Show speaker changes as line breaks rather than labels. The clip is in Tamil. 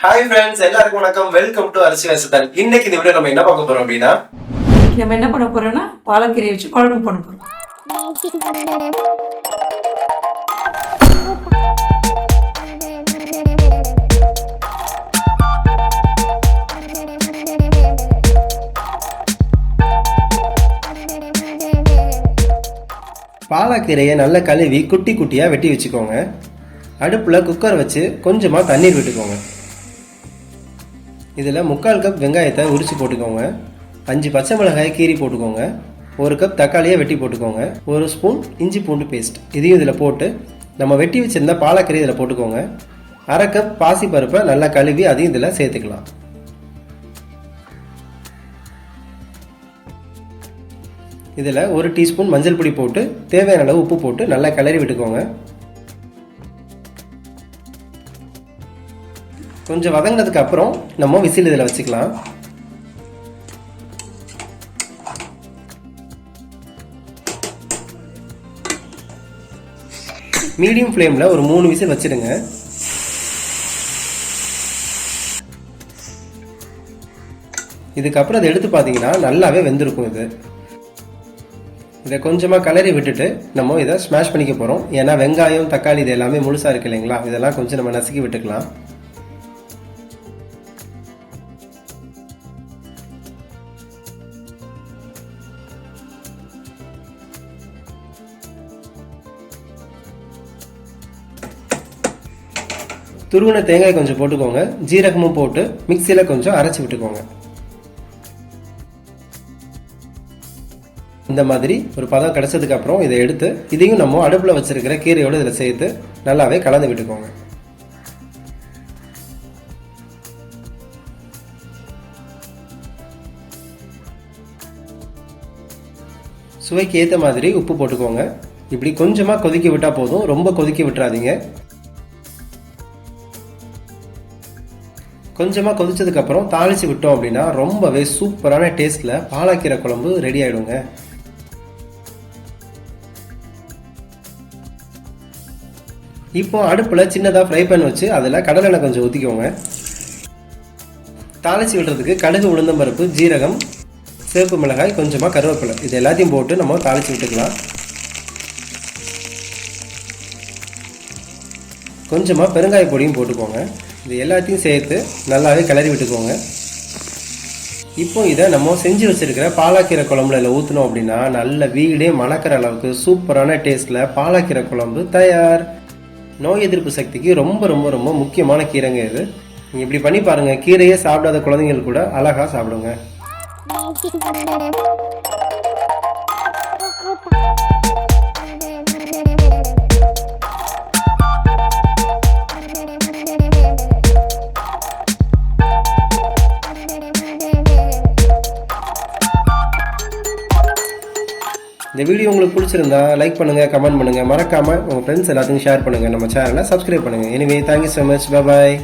ஹாய் ஃப்ரெண்ட்ஸ், எல்லாருக்கும் வணக்கம். வெல்கம் டு அரிசி வசத்தன். இன்னைக்கு இந்த வீடியோ நம்ம என்ன பார்க்க போறோம் அப்படின்னா,
நம்ம என்ன பண்ண போறோம்னா பாலக்கீரை வச்சு குழம்பு பண்ண போறோம்.
பாலக்கீரையை நல்லா கழுவி குட்டி குட்டியாக வெட்டி வச்சுக்கோங்க. அடுப்பில் குக்கர் வச்சு கொஞ்சமாக தண்ணீர் விட்டுக்கோங்க. இதில் 3/4 கப் வெங்காயத்தை உரித்து போட்டுக்கோங்க. 5 பச்சை மிளகாய் கீரி போட்டுக்கோங்க. 1 கப் தக்காளியை வெட்டி போட்டுக்கோங்க. 1 ஸ்பூன் இஞ்சி பூண்டு பேஸ்ட் இதையும் இதில் போட்டு நம்ம வெட்டி வச்சுருந்த பாலக்கீரை இதில் போட்டுக்கோங்க. 1/2 கப் பாசி பருப்பை நல்லா கழுவி அதையும் இதில் சேர்த்துக்கலாம். இதில் 1 டீஸ்பூன் மஞ்சள் பொடி போட்டு தேவையான அளவு உப்பு போட்டு நல்லா கிளறி விட்டுக்கோங்க. கொஞ்சம் வதங்கினதுக்கு அப்புறம் நம்ம விசில் இதில் வச்சுக்கலாம். மீடியம் ஃப்ளேமில் ஒரு 3 விசில் வச்சிடுங்க. இதுக்கப்புறம் அதை எடுத்து பார்த்தீங்கன்னா நல்லாவே வெந்திருக்கும். இதை கொஞ்சமாக கலரி விட்டுட்டு நம்ம இதை ஸ்மாஷ் பண்ணிக்க போகிறோம். ஏன்னா வெங்காயம் தக்காளி இது எல்லாமே முழுசாக இருக்கு இல்லைங்களா, இதெல்லாம் கொஞ்சம் நம்ம நசுக்கி விட்டுக்கலாம். துருவின தேங்காய் கொஞ்சம் போட்டுக்கோங்க. ஜீரகமும் போட்டு மிக்சியில் கொஞ்சம் அரைச்சி விட்டுக்கோங்க. இந்த மாதிரி ஒரு பதம் கிடைச்சதுக்கு அப்புறம் இதை எடுத்து இதையும் நம்ம அடுப்பில் வச்சிருக்கிற கீரையோடு இதில் சேர்த்து நல்லாவே கலந்து விட்டுக்கோங்க. சுவைக்கு ஏற்ற மாதிரி உப்பு போட்டுக்கோங்க. இப்படி கொஞ்சமாக கொதிக்க விட்டால் போதும், ரொம்ப கொதிக்க விட்டுறாதீங்க. கொஞ்சமாக கொதிச்சதுக்கப்புறம் தாளித்து விட்டோம் அப்படின்னா ரொம்பவே சூப்பரான டேஸ்ட்டில் பாலக்கீரை குழம்பு ரெடி ஆகிடுங்க. இப்போ அடுப்பில் சின்னதாக ஃப்ரை பேன் வச்சு அதில் கடலெண்ணெய் கொஞ்சம் ஊற்றிக்கோங்க. தாளித்து விடுறதுக்கு கடுகு, உளுந்தம்பருப்பு, ஜீரகம், சிவப்பு மிளகாய், கொஞ்சமாக கருவேப்பிலை இது எல்லாத்தையும் போட்டு நம்ம தாளித்து விட்டுக்கலாம். கொஞ்சமாக பெருங்காய பொடியும் போட்டுக்கோங்க. இது எல்லாத்தையும் சேர்த்து நல்லாவே கிளறி விட்டுக்கோங்க. இப்போ இதை நம்ம செஞ்சு வச்சிருக்கிற பாலக்கீரை குழம்புல இதில் ஊற்றினோம் அப்படின்னா நல்ல வீடே மணக்கிற அளவுக்கு சூப்பரான டேஸ்ட்டில் பாலக்கீரை குழம்பு தயார். நோய் எதிர்ப்பு சக்திக்கு ரொம்ப ரொம்ப ரொம்ப முக்கியமான கீரைங்க இது. நீங்கள் இப்படி பண்ணி பாருங்கள், கீரையே சாப்பிடாத குழந்தைங்கள் கூட அழகாக சாப்பிடுங்க. இந்த வீடியோ உங்களுக்கு பிடிச்சிருந்தா லைக் பண்ணுங்கள், கமெண்ட் பண்ணுங்கள், மறக்காமல் உங்கள் ஃப்ரெண்ட்ஸ் எல்லாத்தையும் ஷேர் பண்ணுங்கள், நம்ம சேனலை சப்ஸ்கிரைப் பண்ணுங்கள். Anyway thank you so much, bye bye.